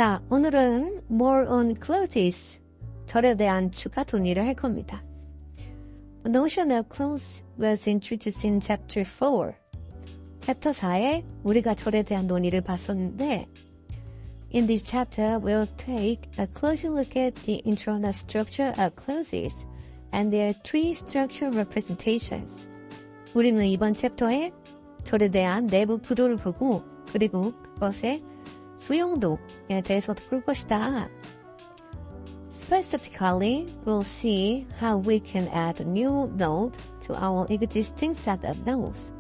자, 오늘은 more on clothes, 절에 대한 추가 논의를 할 겁니다. The notion of clothes was introduced in chapter 4. 챕터 4에 우리가 절에 대한 논의를 봤었는데 In this chapter, we'll take a closer look at the internal structure of clothes and their three structural representations. 우리는 이번 챕터에 절에 대한 내부 구조를 보고 그리고 그것의 수용도에 대해서도 볼 것이다. Specifically, we'll see how we can add a new node to our existing set of nodes.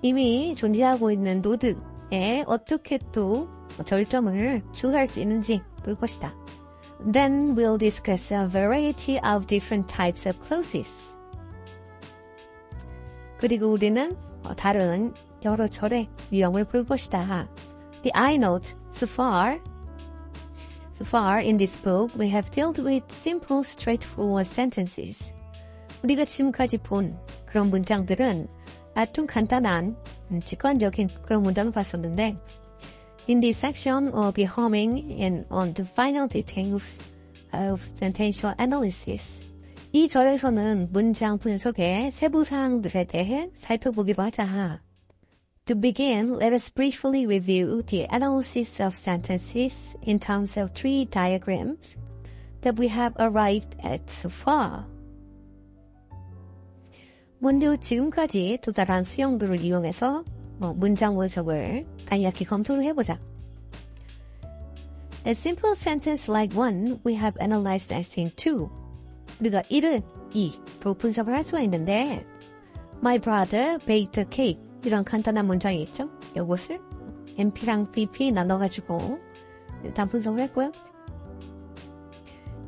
이미 존재하고 있는 노드에 어떻게 또 절점을 추가할 수 있는지 볼 것이다. Then we'll discuss a variety of different types of clothes. 그리고 우리는 다른 여러 절의 유형을 볼 것이다. The iNote, so far in this book, we have dealt with simple, straightforward sentences. 우리가 지금까지 본 그런 문장들은 좀 간단한, 직관적인 그런 문장을 봤었는데 In this section, we'll be homing in on the final details of sentential analysis. 이 절에서는 문장 분석의 세부 사항들에 대해 살펴보기로 하자. To begin, let us briefly review the analysis of sentences in terms of three diagrams that we have arrived at so far. 먼저 지금까지 도달한 수형들을 이용해서 문장 분석을 간략히 검토를 해보자. A simple sentence like one, we have analyzed as in two. 우리가 1은 2로 분석을 할 수가 있는데 My brother baked a cake. 이런 간단한 문장이 있죠. 이것을 NP랑 VP 나눠가지고 일단 분석을 했고요.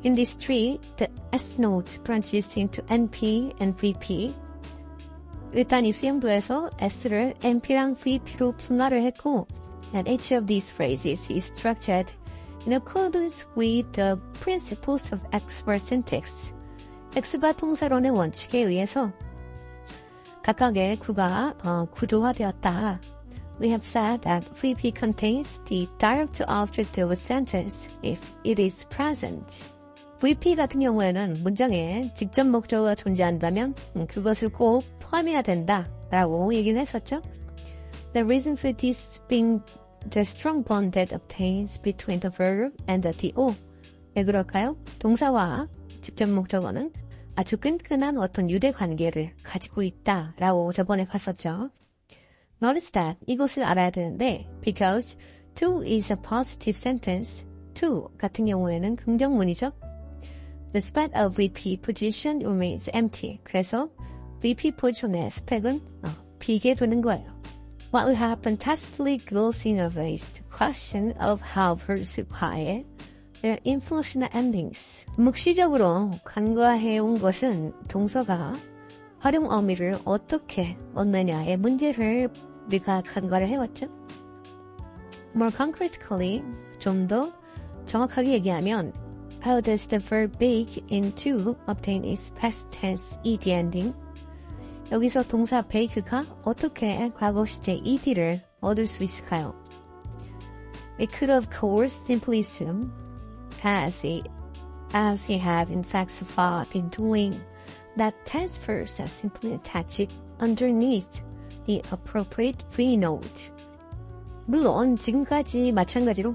In this tree, the S-note branches into NP and VP. 일단 이 수형도에서 S를 NP랑 VP로 분할을 했고 and each of these phrases is structured in accordance with the principles of expert syntax. 엑스바 통사론의 원칙에 의해서 각각의 구가 구조화되었다. We have said that VP contains the direct object of a sentence if it is present. VP 같은 경우에는 문장에 직접 목적어가 존재한다면 그것을 꼭 포함해야 된다라고 얘기를 했었죠. The reason for this being the strong bond that obtains between the verb and the do. 왜 그럴까요? 동사와 직접 목적어는 아주 끈끈한 어떤 유대 관계를 가지고 있다라고 저번에 봤었죠. Notice that 이것을 알아야 되는데 because to is a positive sentence, to 같은 경우에는 긍정문이죠. The spot of VP position remains empty. 그래서 VP 포지션의 스펙은 비게 되는 거예요. What we have been tacitly glossing over is the question of how verbs require their inflectional endings. 묵시적으로 간과해온 것은 동서가 활용 어미를 어떻게 얻느냐의 문제를 우리가 간과를 해왔죠. More concretely, 좀 더 정확하게 얘기하면 How does the verb bake in to obtain its past tense ed ending? 여기서 동사 bake가 어떻게 과거 시제 ed를 얻을 수 있을까요? We could of course simply assume as he have in fact so far been doing, that tense verbs are simply attached underneath the appropriate V-note. 물론 지금까지 마찬가지로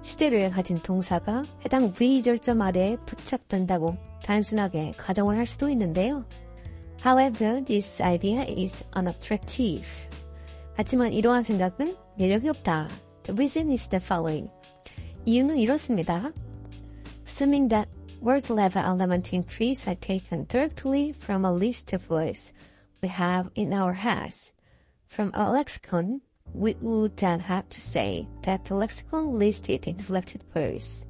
시제를 가진 동사가 해당 V-절점 아래에 부착된다고 단순하게 가정을 할 수도 있는데요. However, this idea is unattractive. 하지만 이러한 생각은 매력이 없다. The reason is the following. 이유는 이렇습니다. Assuming that word level element in trees are taken directly from a list of words we have in our heads. From our lexicon, we would then have to say that the lexicon listed inflected words.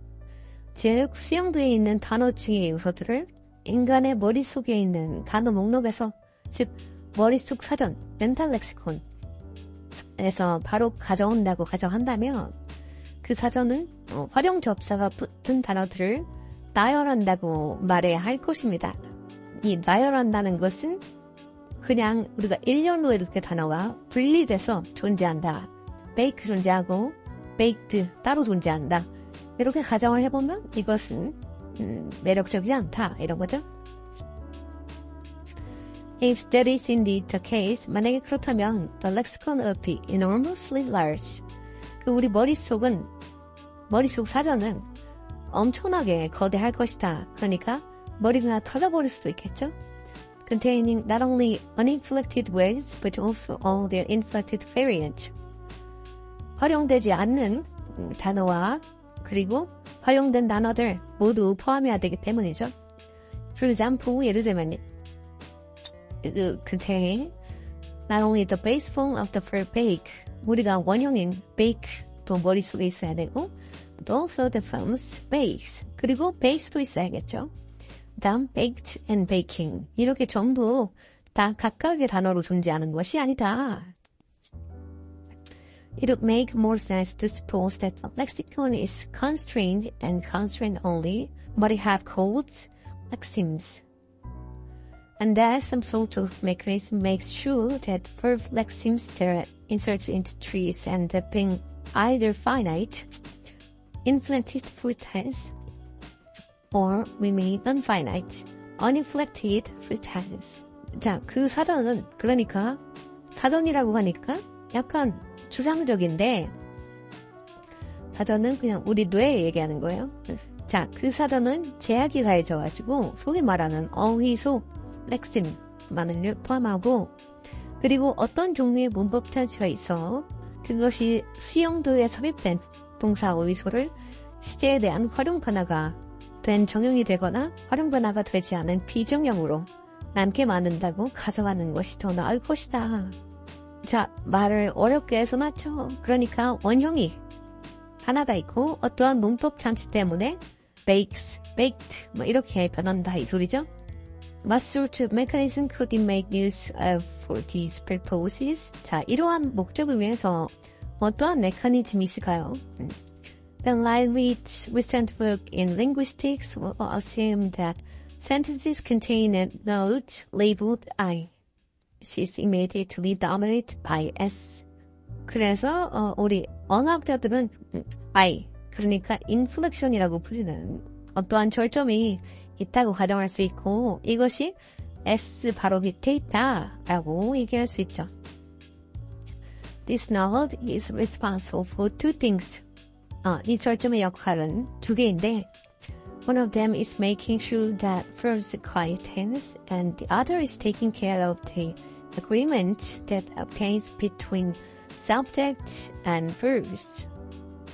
즉, 수용도에 있는 단어층의 요소들을 인간의 머릿속에 있는 단어 목록에서, 즉, 머릿속 사전, 멘탈 렉시콘에서 바로 가져온다고 가정한다면 그 사전은 활용 접사가 붙은 단어들을 나열한다고 말해야 할 것입니다. 이 나열한다는 것은 그냥 우리가 일렬로 이렇게 단어가 분리돼서 존재한다. bake 존재하고 baked 따로 존재한다. 이렇게 가정을 해보면 이것은 매력적이지 않다 이런 거죠. If that is indeed the case, 만약에 그렇다면 the lexicon will be enormously large. 우리 머릿속 사전은 엄청나게 거대할 것이다. 그러니까 머리가 터져버릴 수도 있겠죠. Containing not only uninflected words, but also all their inflected variants. 활용되지 않는 단어와 그리고 활용된 단어들 모두 포함해야 되기 때문이죠. For example, 예를 들면 contain not only the base form of the verb bake, 우리가 원형인 bake도 머릿속에 있어야 되고 but also the forms bakes, 그리고 bake도 있어야겠죠. 다음 baked and baking, 이렇게 전부 다 각각의 단어로 존재하는 것이 아니다. It would make more sense to suppose that the lexicon is constrained and constrained only, but it have codes, lexemes. And that some sort of mechanism makes sure that verb lexemes that are inserted into trees end up being either finite, inflected full tense, or remain non-finite, uninflected full tense. 자, 그 사전은 그러니까 사전이라고 하니까 약간 추상적인데 사전은 그냥 우리 뇌에 얘기하는 거예요. 자, 그 사전은 제약이 가해져가지고 소위 말하는 어휘소, 렉심만을 포함하고 그리고 어떤 종류의 문법 단체가 있어 그것이 수용도에 삽입된 동사 어휘소를 시제에 대한 활용 변화가 된 정형이 되거나 활용 변화가 되지 않은 비정형으로 남게 만든다고 가정하는 것이 더 나을 것이다. 자, 말을 어렵게 해서 놨죠. 그러니까 원형이 하나가 있고 어떠한 문법 장치 때문에 bakes, baked 뭐 이렇게 변한다 이 소리죠. What sort of mechanism could it make use of for these purposes? 자, 이러한 목적을 위해서 어떠한 메커니즘이 있을까요? The lightweight recent work in linguistics will assume that sentences contain a note labeled I. She is immediately dominated by S. 그래서 우리 언어학자들은 I, 그러니까 inflection이라고 불리는 어떠한 절점이 있다고 가정할 수 있고 이것이 S 바로 밑에 있다라고 얘기할 수 있죠. This node is responsible for two things. 이 절점의 역할은 두 개인데 one of them is making sure that verbs quiet tense and the other is taking care of the agreement that obtains between subject and verbs.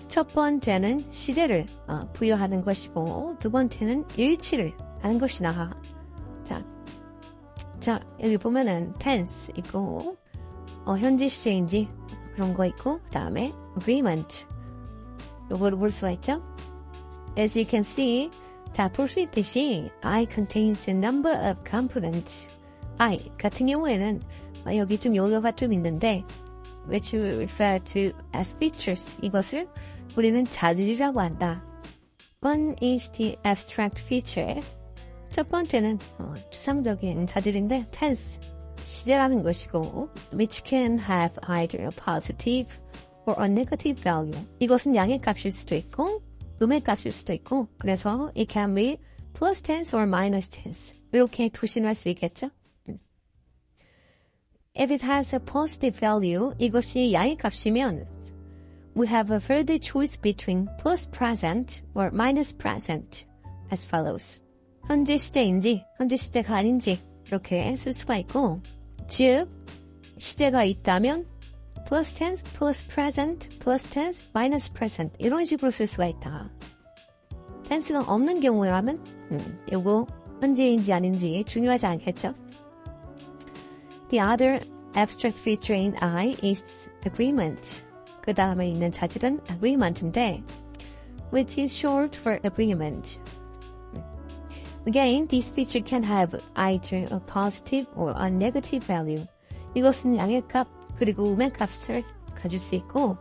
첫 번째는 시제를 부여하는 것이고 두 번째는 일치를 하는 것이다. 자 여기 보면은 tense 있고 현재 시제인지 그런 거 있고 그 다음에 agreement 요거를 볼 수가 있죠. As you can see, 자 볼 수 있듯이 I contains a number of components. I 같은 경우에는 여기 좀 요소가 좀 있는데 which we refer to as features. 이것을 우리는 자질이라고 한다. One is the abstract feature. 첫 번째는 추상적인 자질인데 tense, 시제라는 것이고 which can have either a positive or a negative value. 이것은 양의 값일 수도 있고 음의 값일 수도 있고 그래서 it can be plus tense or minus tense. 이렇게 표시할 수 있겠죠. If it has a positive value, 이것이 양의 값이면 we have a further choice between plus present or minus present as follows. 현재 시제인지 현재 시제가 아닌지 이렇게 쓸 수가 있고 즉 시제가 있다면 plus tense, plus present, plus tense, minus present 이런 식으로 쓸 수가 있다. tense가 없는 경우라면 이거 현재인지 아닌지 중요하지 않겠죠. The other abstract feature in I is agreement. 그 다음에 있는 자질은 agreement인데 which is short for agreement. Again, this feature can have either a positive or a negative value. 이것은 양의 값 그리고 음의 값을 가질 수 있고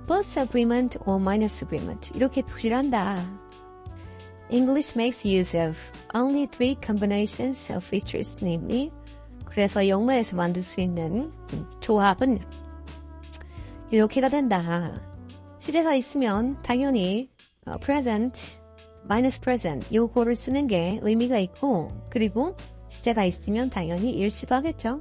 plus agreement or minus agreement 이렇게 표시를 한다. English makes use of only three combinations of features, namely 그래서 영어에서 만들 수 있는 조합은 이렇게가 된다. 시제가 있으면 당연히 present, minus present 요거를 쓰는 게 의미가 있고 그리고 시제가 있으면 당연히 일치도 하겠죠.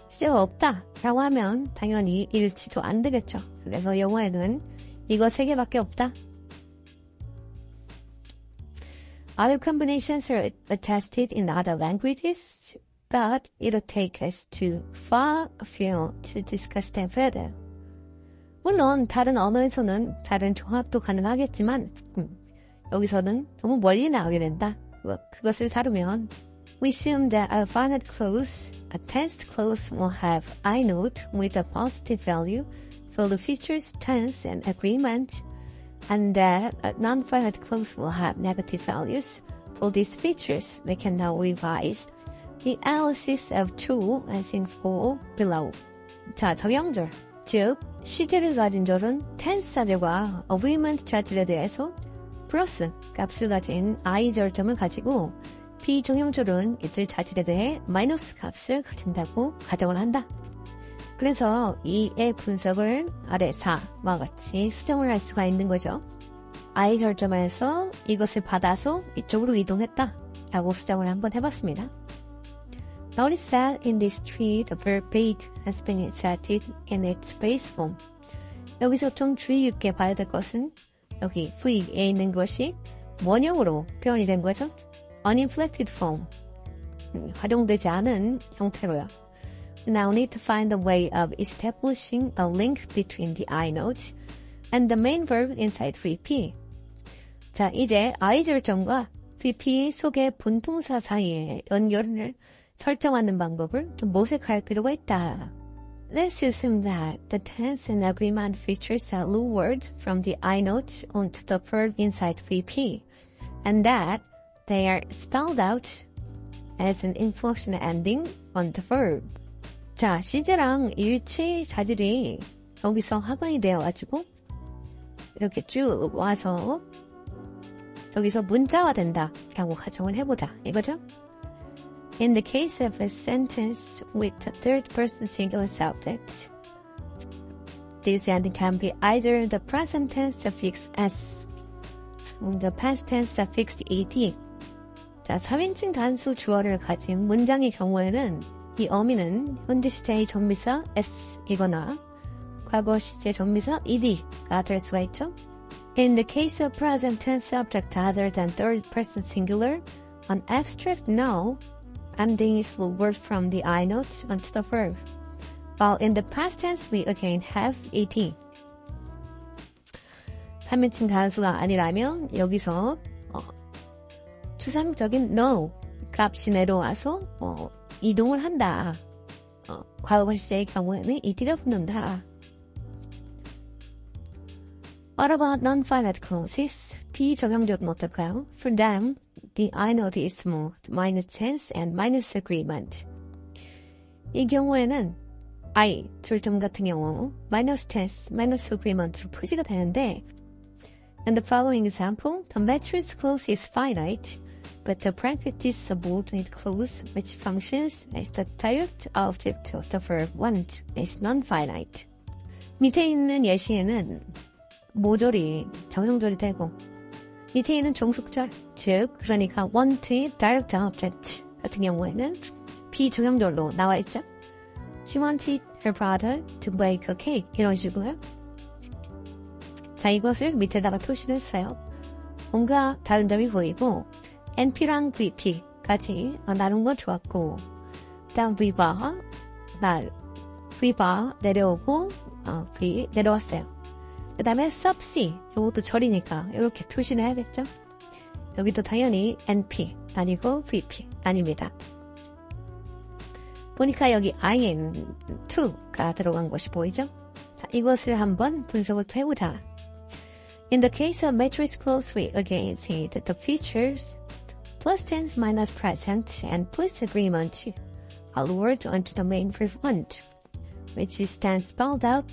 시제가 없다 라고 하면 당연히 일치도 안 되겠죠. 그래서 영어에는 이거 3개밖에 없다. Other combinations are attested in other languages, but it'll take us too far afield to discuss them further. 물론 다른 언어에서는 다른 조합도 가능하겠지만 여기서는 너무 멀리 나오게 된다. 그것을 다루면 We assume that a finite clause, a tense clause will have I note with a positive value for the features tense and agreement, and that a non-finite clause will have negative values for these features. We can now revise the analysis of two as in for below. 자, 적용절. 즉, 시제를 가진 절은 tense 자절과 agreement 자절에 대해서 플러스 값을 가진 I 절점을 가지고 비정형절은 이들 자질에 대해 마이너스 값을 가진다고 가정을 한다. 그래서 이의 분석을 아래 4와 같이 수정을 할 수가 있는 거죠. I 절점에서 이것을 받아서 이쪽으로 이동했다 라고 수정을 한번 해봤습니다. Notice that in this tree the verb bake has been inserted in its base form. 여기서 좀 주의 깊게 봐야 될 것은 여기 V에 있는 것이 원형으로 표현이 된 거죠. Uninflected form. 활용되지 않은 형태로요. Now need to find a way of establishing a link between the I note and the main verb inside VP. 자, 이제 I 절점과 VP 속의 본동사 사이의 연결을 설정하는 방법을 좀 모색할 필요가 있다. Let's assume that the tense and agreement features are lowered from the I note onto the verb inside VP, and that they are spelled out as an inflection ending on the verb. 자, 시제랑 일치 자질이 여기서 합안이 되어가지고 이렇게 쭉 와서 여기서 문자화된다 라고 가정을 해보자 이거죠? In the case of a sentence with a third-person singular subject, this ending can be either the present tense suffix s, the past tense suffix ed. 자, 3인칭 단수 주어를 가진 문장의 경우에는 이 어미는 현재 시제의 전미사 s이거나 과거 시제 전미사 ed가 될 수가 있죠. In the case of present tense subject other than third-person singular, an abstract no ending is lowered from the I note onto the verb, while in the past tense we again have ed. 3인칭 단수가 아니라면 여기서 추상적인 no 값이 내려와서 이동을 한다. 과거 시제의 경우에는 ed가 붙는다. What about non-finite clauses? 비정형절은 어떨까요? For them, the I note is smooth, minus tense and minus agreement. 이 경우에는 I, 절점 같은 경우, minus tense, minus agreement로 표시가 되는데 In the following example, the matrix clause is finite, but the bracket subordinate clause which functions as the direct object of the verb want is non-finite. 밑에 있는 예시에는 모절이 정형절이 되고 밑에 있는 종속절, 즉 그러니까 want의 direct object 같은 경우에는 비정형절로 나와 있죠. She wanted her brother to bake a cake 이런 식으로요. 자, 이것을 밑에다가 표시를 했어요. 뭔가 다른 점이 보이고 NP랑 VP까지 나눈 건 좋았고 다음 V바 내려오고 V 내려왔어요. 그 다음에 sub-C, 이것도 절이니까 이렇게 표시를 해야겠죠? 여기도 당연히 NP, 아니고 VP, 아닙니다. 보니까 여기 IN2가 들어간 것이 보이죠? 자, 이것을 한번 분석을 해보자. In the case of matrix clause, we again see that the features plus tense minus present and plus agreement are lowered onto the main verb want, which is then spelled out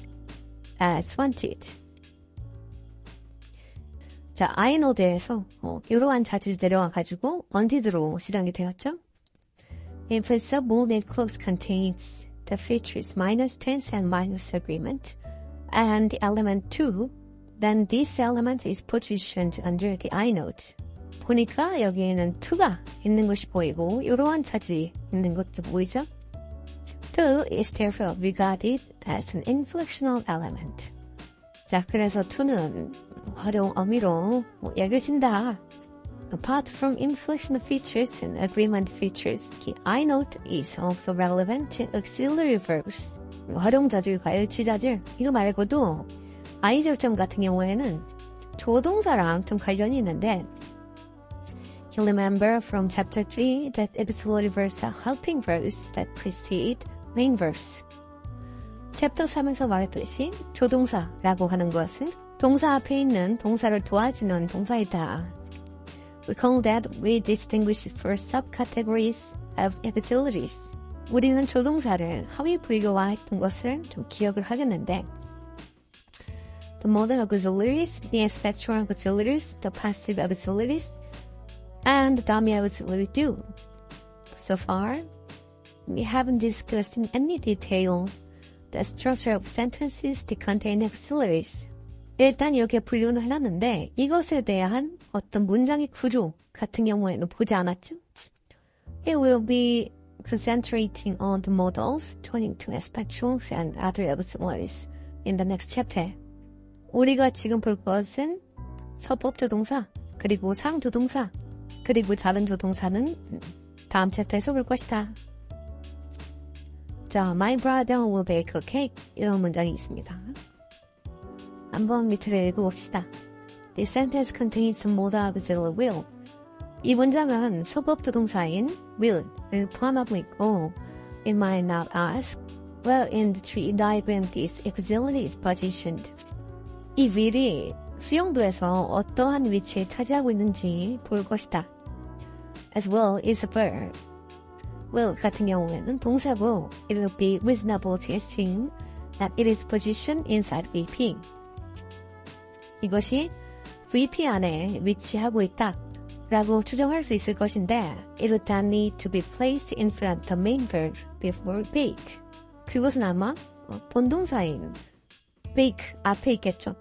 as wanted. 자, iNode에서 이러한 자질이 내려와가지고 wanted로 실행이 되었죠. If a subordinate clause contains the features minus tense and minus agreement, and the element 2 then this element is positioned under the I note. 보니까 여기에는 to가 있는 것이 보이고 이러한 차질이 있는 것도 보이죠? To is therefore regarded as an inflectional element. 자, 그래서 to는 활용 어미로 여겨진다. Apart from inflectional features and agreement features, the I note is also relevant to auxiliary verbs. 활용자질과 일치자질, 이거 말고도 I 절점 같은 경우에는 조동사랑 좀 관련이 있는데 You'll remember from chapter 3 that auxiliary verbs are helping verbs that precede main verbs. 챕터 3에서 말했듯이 조동사라고 하는 것은 동사 앞에 있는 동사를 도와주는 동사이다. Recall that we distinguish four subcategories of auxiliaries. 우리는 조동사를 하위 분류화했던 것을 좀 기억을 하겠는데 The modal auxiliaries, the spectral auxiliaries, the passive auxiliaries, and the dummy auxiliary do. So far, we haven't discussed in any detail the structure of sentences that contain auxiliaries. 일단 이렇게 분류는 해놨는데 이것에 대한 어떤 문장의 구조 같은 경우에는 보지 않았죠? It will be concentrating on the modals, turning to spectrals and other auxiliaries in the next chapter. 우리가 지금 볼 것은 서법 조동사, 그리고 상 조동사, 그리고 다른 조동사는 다음 챕터에서 볼 것이다. 자, My brother will bake a cake. 이런 문장이 있습니다. 한번 밑을 읽어봅시다. This sentence contains some modal auxiliary will. 이 문장은 서법 조동사인 will을 포함하고 있고 It might not ask where in the tree diagram this auxiliary is positioned. 이 will이 수용도에서 어떠한 위치에 차지하고 있는지 볼 것이다. As well is a verb. will 같은 경우에는 동사고 it will be reasonable to assume that it is positioned inside VP. 이것이 VP 안에 위치하고 있다 라고 추정할 수 있을 것인데 it would then need to be placed in front of the main verb before bake. 그것은 아마 본동사인 bake 앞에 있겠죠.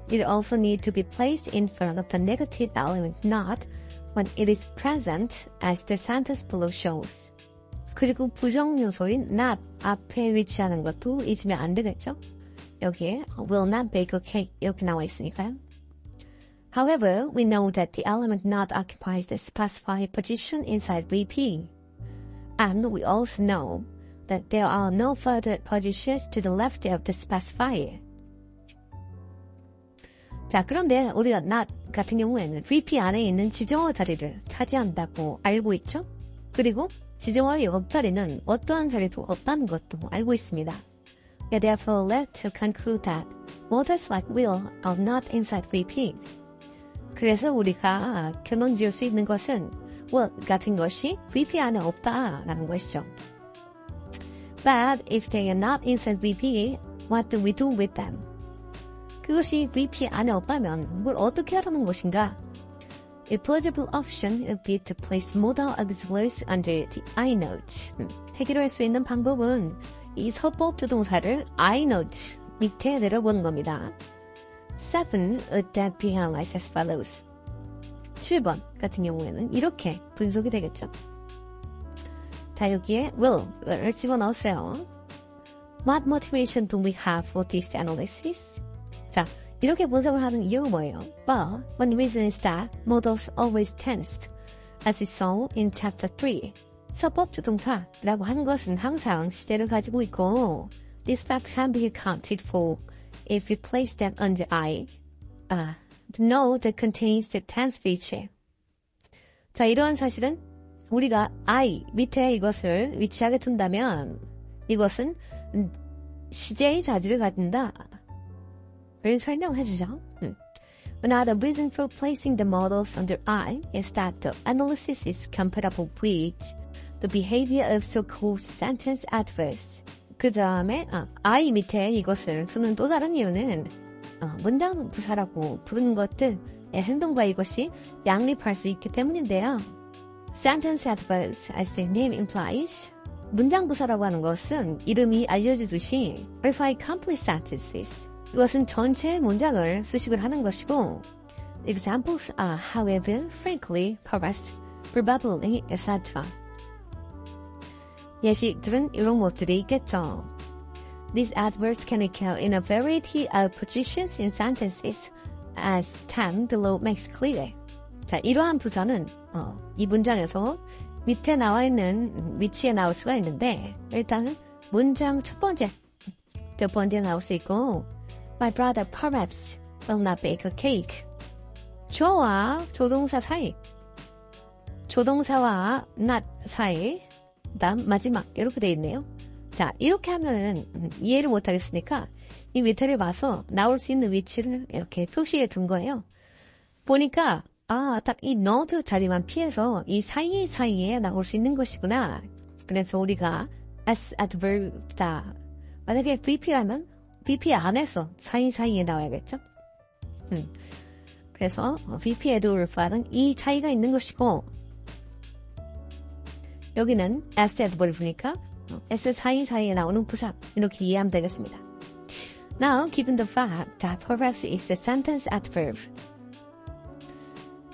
It also need to be placed in front of the negative element not when it is present as the sentence below shows. 그리고 부정 요소인 not 앞에 위치하는 것도 잊으면 안 되겠죠? 여기에 will not bake a cake 이렇게 나와 있으니까요. However, we know that the element not occupies the specified position inside VP. And we also know that there are no further positions to the left of the specifier. 자, 그런데 우리가 not 같은 경우에는 VP 안에 있는 지정어 자리를 차지한다고 알고 있죠? 그리고 지정어의 옆자리는 어떠한 자리도 없다는 것도 알고 있습니다. We are therefore led to conclude that modals like will are not inside VP. 그래서 우리가 결론 지을 수 있는 것은 will 같은 것이 VP 안에 없다라는 것이죠. But if they are not inside VP, what do we do with them? 그것이 VP 안에 없다면 뭘 어떻게 하라는 것인가? A plausible option would be to place modal auxiliaries under the I note. 해결할 수 있는 방법은 이 서법 조동사를 I note 밑에 내려보는 겁니다. 7 would then be analyzed as follows. 7번 같은 경우에는 이렇게 분석이 되겠죠. 자, 여기에 will을 집어넣었어요. What motivation do we have for this analysis? 자, 이렇게 분석을 하는 이유가 뭐예요? Well, one reason is that modals always tensed, as we saw in chapter 3. 서법 조동사라고 하는 것은 항상 시제를 가지고 있고 this fact can be accounted for if we place them under I. The node that contains the tense feature. 자, 이러한 사실은 우리가 I 밑에 이것을 위치하게 둔다면 이것은 시제의 자질을 갖는다. 를 설명해 주죠. Another reason for placing the models under I is that the analysis is compatible with the behavior of so-called sentence adverbs. 그 다음에 I 밑에 이것을 쓰는 또 다른 이유는 문장 부사라고 부르는 것들의 행동과 이것이 양립할 수 있기 때문인데요. Sentence adverbs, as their name implies, 문장 부사라고 하는 것은 이름이 알려주듯이 verify complete sentences, 이것은 전체 문장을 수식을 하는 것이고 examples are however, frankly, perhaps, probably, etc. 예시들은 이런 것들이 있겠죠. These adverbs can occur in a variety of positions in sentences, as 10 below makes clear. 자, 이러한 부사는 이 문장에서 밑에 나와 있는 위치에 나올 수가 있는데 일단 문장 첫 번째 나올 수 있고 My brother perhaps will not bake a cake. 저와 조동사 사이, 조동사와 not 사이, 그다음 마지막 이렇게 돼 있네요. 자, 이렇게 하면은 이해를 못하겠으니까 이 밑에를 봐서 나올 수 있는 위치를 이렇게 표시해 둔 거예요. 보니까 딱 이 not 자리만 피해서 이 사이사이에 나올 수 있는 것이구나. 그래서 우리가 as adverb다. 만약에 VP라면 VP 안에서 사이사이에 나와야겠죠? 그래서 VP에도 verb는 이 차이가 있는 것이고 여기는 as adverb니까 S 사이사이에 나오는 부사 이렇게 이해하면 되겠습니다. Now, given the fact that perhaps is a sentence adverb,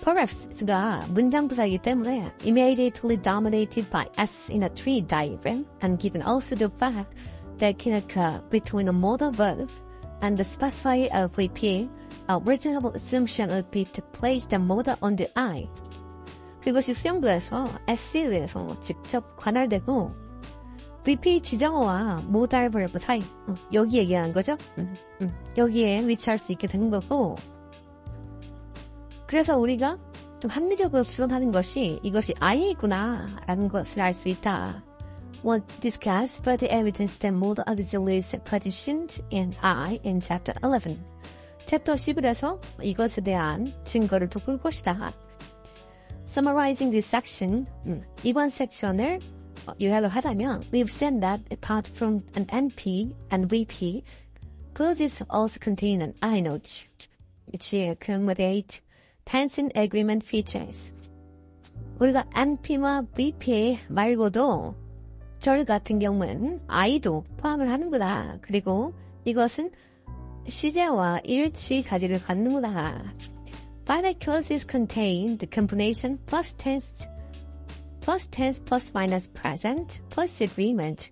perhaps가 문장 부사이기 때문에 immediately dominated by S in a tree diagram, and given also the fact that can occur between a modal verb and the specifier of VP, a reasonable assumption would be to place the modal on the I. 그것이 수용도에서 S에 의해서 직접 관할되고 VP 지정어와 modal verb 사이 여기 얘기하는 거죠. 여기에 위치할 수 있게 된 거고 그래서 우리가 좀 합리적으로 추론하는 것이 이것이 I이구나 라는 것을 알 수 있다. We'll discuss further evidence that modal auxiliaries positioned in I in chapter 11. 챕터 11에서 이것에 대한 증거를 돋볼 것이다. Summarizing this section, 이번 섹션을 요약을 하자면 we've said that apart from an NP and VP, clauses also contain an I note, which accommodate tense and agreement features. 우리가 NP와 VP 말고도 절 같은 경우는 I도 포함을 하는구나. 그리고 이것은 시제와 일치 자질을 갖는구나. Finite clauses contain the combination plus tense plus minus present plus agreement.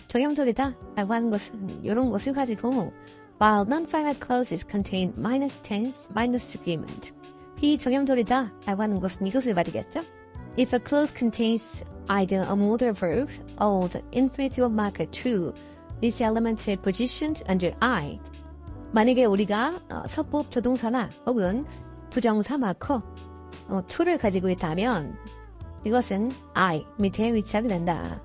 정형절이다 라고 하는 것은 이런 것을 가지고 while non-finite clauses contain minus tense minus agreement. 비정형절이다 라고 하는 것은 이것을 말이겠죠. If a clause contains either a modal verb or the infinitive marker true, this element is positioned under I. 만약에 우리가 서법 조동사나 혹은 부정사 마커 to를 가지고 있다면 이것은 I 밑에 위치하게 된다.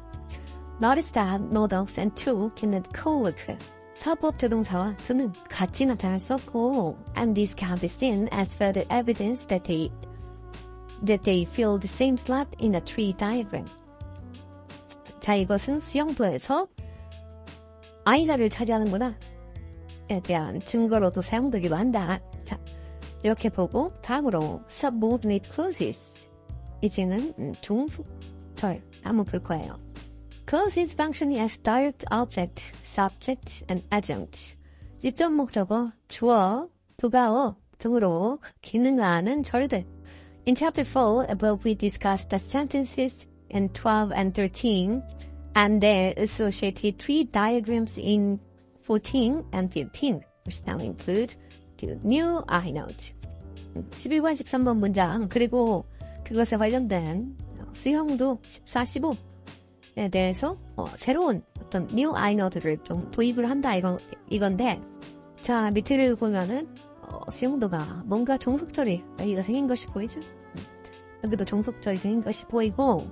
Notice that modals and to cannot co-occur. 서법 조동사와 to는 같이 나타날 수 없고 and this can be seen as further evidence that they fill the same slot in a tree diagram. 자, 이것은 수용도에서 I 자리를 차지하는구나 에 대한 증거로도 사용되기도 한다. 자, 이렇게 보고 다음으로 subordinate clauses. 이제는 종속절 한번 볼 거예요. Clauses functioning as direct object, subject, and adjunct. 직접 목적어, 주어, 부가어 등으로 기능하는 절들. In chapter 4, above we discussed the sentences in 12 and 13 and their associated tree diagrams in 14 and 15, which now include the new I note. 12번, 13번 문장, 그리고 그것에 관련된 수형도 14, 15에 대해서 새로운 어떤 new I note를 좀 도입을 한다 이건데 자, 밑을 보면은 수형도가 뭔가 종속절이 여기가 생긴 것이 보이죠? 여기도 종속절이 생긴 것이 보이고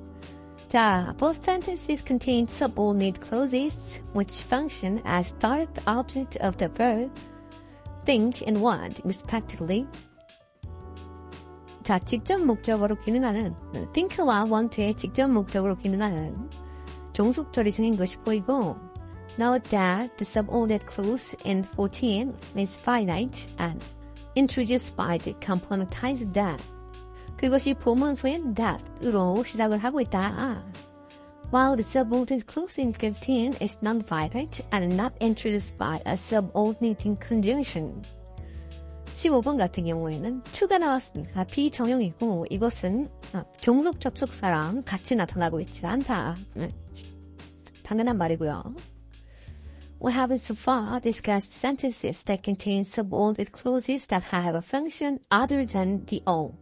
자, both sentences contain subordinate clauses which function as direct object of the verb think and want, respectively. 자, 직접 목적어로 기능하는 think와 want의 직접 목적으로 기능하는 종속절이 생긴 것이 보이고 Note that the subordinate clause in 14 is finite and introduced by the complementized that. 그것이 보문소인 that으로 시작을 하고 있다. while the subordinate clause in 15 is non-violent and not introduced by a subordinating conjunction. 15번 같은 경우에는 to가 나왔으니까 비정형이고 이것은 종속 접속사랑 같이 나타나고 있지 않다. 당연한 말이고요. We have so far discussed sentences that contain subordinate clauses that have a function other than the O,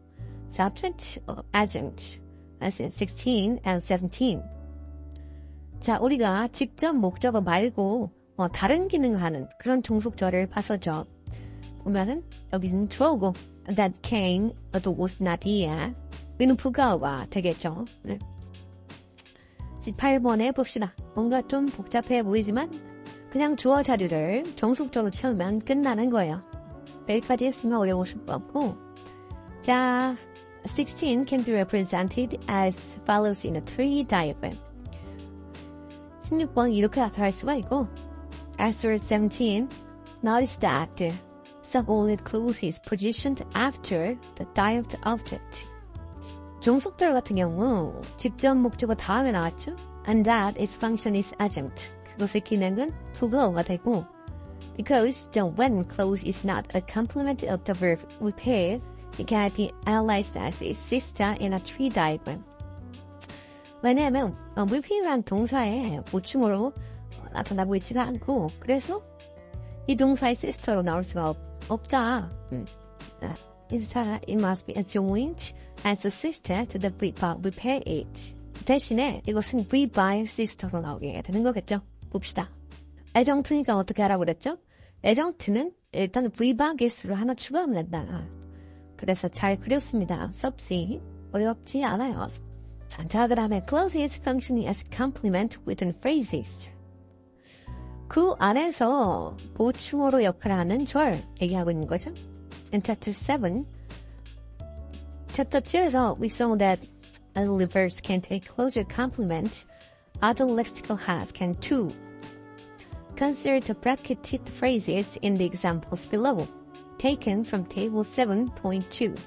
subject or adjunct, as in 16 and 17. 자, 우리가 직접 목적어 말고 다른 기능을 하는 그런 종속절을 봤었죠. 보면은 여기는 주어고 that came, but was not here. 이는 부가어가 되겠죠. 18번에 봅시다. 뭔가 좀 복잡해 보이지만 그냥 주어 자리를 종속절로 채우면 끝나는 거예요. 여기까지 했으면 어려우실 거 없고. 자, 16 can be represented as follows in a tree diagram. 16번 이렇게 나타날 수가 있고. As for 17, notice that the subordinate clause is positioned after the direct object. 종속절 같은 경우 직접 목적어 다음에 나왔죠? And that its function is adjunct. 그것의 기능은 부가어가 되고 because the when clause is not a complement of the verb repair, it can be analyzed as its sister in a tree diagram. 왜냐하면 repair란 동사의 보충어로 나타나고 있지가 않고 그래서 이 동사의 sister로 나올 수가 없다. Instead, it must be adjoined as a sister to the verb repair it. 대신에 이것은 be by sister로 나오게 되는 거겠죠. 봅시다. adjunct니까 어떻게 하라고 그랬죠? adjunct는 일단 verb guess를 하나 추가하면 된다. 그래서 잘 그렸습니다. 섭씨 어렵지 않아요. 자, 그 다음에 clauses functioning as complement within phrases. 그 안에서 보충어로 역할을 하는 절 얘기하고 있는 거죠. In chapter 7, chapter 2에서 we saw that other verbs can take closer complement, other lexical has can too. Consider the bracketed phrases in the examples below, taken from table 7.2.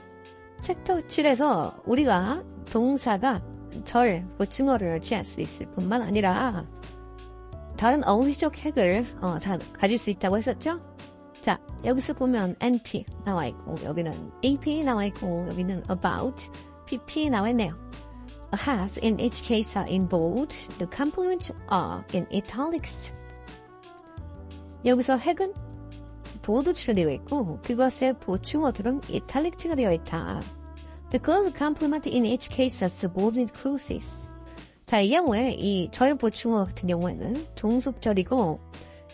챕터 7에서 우리가 동사가 절, 보충어를 취할 수 있을 뿐만 아니라 다른 어휘적 핵을 가질 수 있다고 했었죠? 자, 여기서 보면 NP 나와 있고 여기는 AP 나와 있고 여기는 about, PP 나와 있네요. Has in each case are in bold, the complements are in italics. 여기서 핵은 보드처럼 되어 있고 그것의 보충어들은 이탈릭스가 되어 있다. The close complement in each case are subordinate clauses. 자, 이 경우에 이 절 보충어 같은 경우에는 종속절이고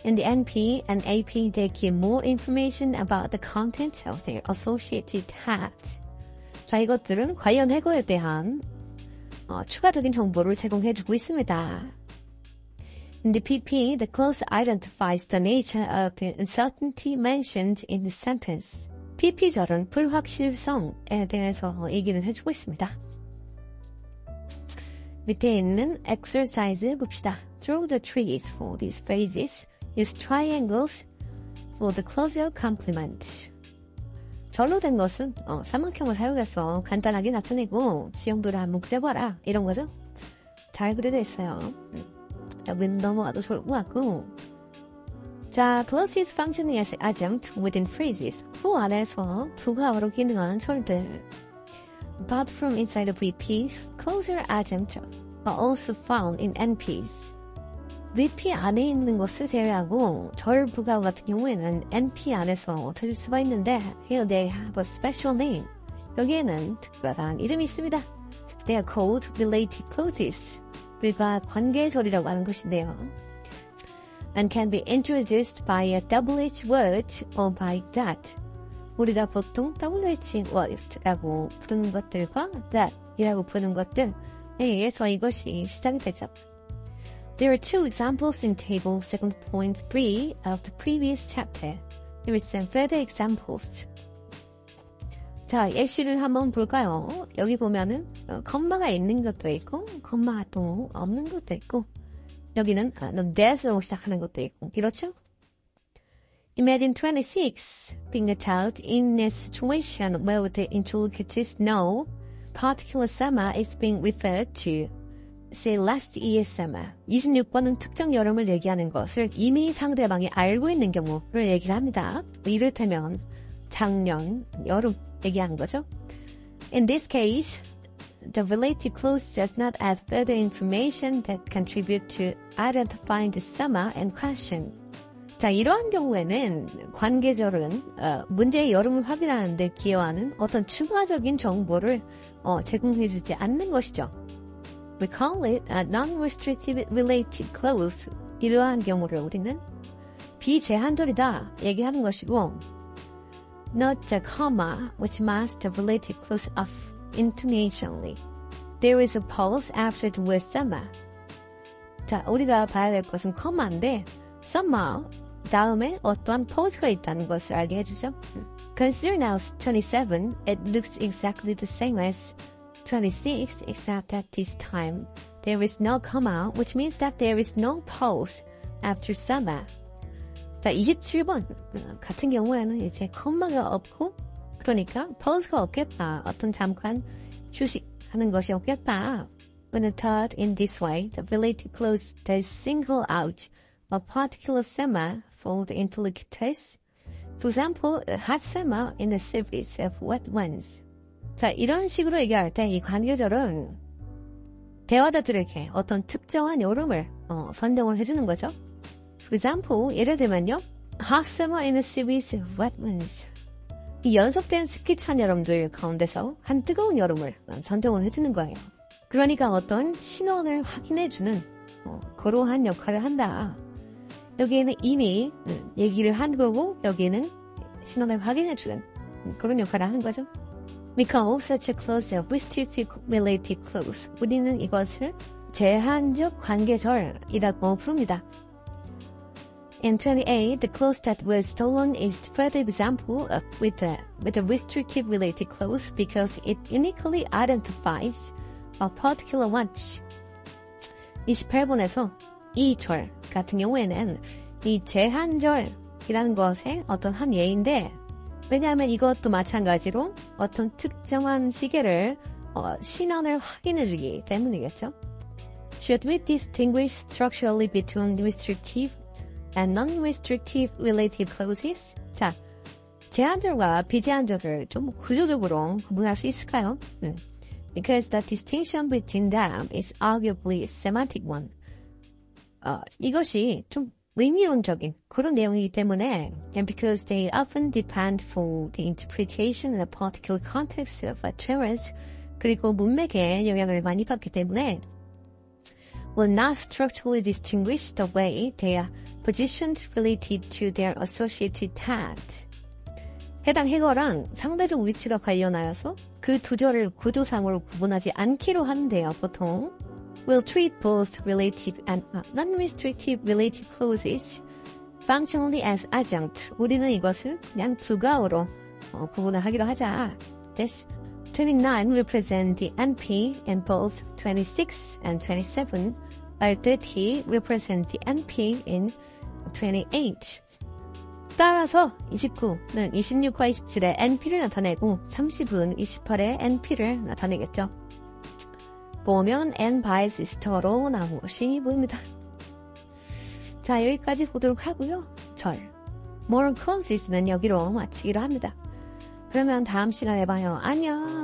in the NP and AP they give more information about the content of their associated hat. 자, 이것들은 관련 해거에 대한 추가적인 정보를 제공해주고 있습니다. In the PP, the clause identifies the nature of the uncertainty mentioned in the sentence. PP절은 불확실성에 대해서 얘기를 해주고 있습니다. 밑에 있는 exercise 봅시다. Draw the trees for these phrases. Use triangles for the closer complement. 절로 된 것은 삼각형을 사용해서 간단하게 나타내고 지형도를 한번 그려봐라 이런 거죠. 잘 그려져 있어요. 여기는 넘어가도 좋을 것 같고. 자, clauses functioning as adjunct within phrases. 그 안에서 부가어로 기능하는 절들. Apart from inside of VPs, closer adjunct are also found in NPs. VP 안에 있는 것을 제외하고 절 부가어 같은 경우에는 NP 안에서 찾을 수가 있는데 here they have a special name. 여기에는 특별한 이름이 있습니다. They are called related clauses. 우리가 관계절이라고 하는 것인데요. And can be introduced by a WH word or by that. 우리가 보통 WH word라고 부르는 것들과 that이라고 부르는 것들에 의해서 이것이 시작이 되죠. There are two examples in table 7.3 of the previous chapter. Here is some further examples. 자, 예시를 한번 볼까요? 여기 보면은 컴마가 있는 것도 있고 컴마가 또 없는 것도 있고 여기는 that으로 시작하는 것도 있고 그렇죠? Imagine 26 being a child in a situation where the interlocutors know particular summer is being referred to. say last year's summer. 26번은 특정 여름을 얘기하는 것을 이미 상대방이 알고 있는 경우를 얘기를 합니다. 이를테면 작년 여름 얘기한 거죠. In this case, the relative clause does not add further information that contribute to identifying the summer in question. 자, 이러한 경우에는 관계절은 문제의 여름을 확인하는 데 기여하는 어떤 추가적인 정보를 제공해주지 않는 것이죠. We call it a non-restrictive relative clause. 이러한 경우를 우리는 비제한절이다 얘기하는 것이고 Not the comma which marks the relative clause of intonationally. There is a pause after the word summer. 자, 우리가 봐야 될 것은 comma인데 summer 다음에 어떠한 pause가 있다는 것을 알게 해주죠. Consider now 27. It looks exactly the same as 26 except that this time there is no comma which means that there is no pause after summer. 자, 27번 같은 경우에는 이제 컴마가 없고 그러니까 pause가 없겠다. 어떤 잠깐 휴식하는 것이 없겠다. When taught in this way, the relative clause does single out a particular summer for the interlocutors. For example, a hot summer in the service of wet ones. 자, 이런 식으로 얘기할 때 이 관계절은 대화자들에게 어떤 특정한 여름을 선정을 해주는 거죠. For example, 예를 들면요. Hot summer in the series of wet ones. 이 연속된 스키찬 여름들 가운데서 한 뜨거운 여름을 선정을 해주는 거예요. 그러니까 어떤 신원을 확인해주는 그러한 역할을 한다. 여기에는 이미 얘기를 한 거고 여기에는 신원을 확인해주는 그런 역할을 하는 거죠. We call such a clause a restrictive relative clause. 우리는 이것을 제한적 관계절이라고 부릅니다. In 28, the clause that was stolen is the further example with a restrictive relative clause because it uniquely identifies a particular watch. 28번에서 이 절 같은 경우에는 이 제한절이라는 것의 어떤 한 예인데 왜냐하면 이것도 마찬가지로 어떤 특정한 시계를 신원을 확인해주기 때문이겠죠. Should we distinguish structurally between restrictive and non-restrictive relative clauses? 자, 제한절과 비제한절을 좀 구조적으로 구분할 수 있을까요? Because the distinction between them is arguably a semantic one. 이것이 좀 의미론적인 그런 내용이기 때문에 and because they often depend for the interpretation in a particular context of utterance 그리고 문맥에 영향을 많이 받기 때문에 will not structurally distinguish the way they are positioned relative to their associated text. 해당 해거랑 상대적 위치가 관련하여서 그 두 절을 구조상으로 구분하지 않기로 하는데요, 보통. We'll treat both relative and non-restrictive relative clauses functionally as adjunct. 우리는 이것을 그냥 부가어로 구분을 하기로 하자. This 29 represent the NP in both 26 and 27, while 30 represent the NP in 28. 따라서 29는 26과 27의 NP를 나타내고 30은 28의 NP를 나타내겠죠. 보면 N by sister로 나온 것이 보입니다. 자, 여기까지 보도록 하고요. 절. moral clauses는 여기로 마치기로 합니다. 그러면 다음 시간에 봐요. 안녕.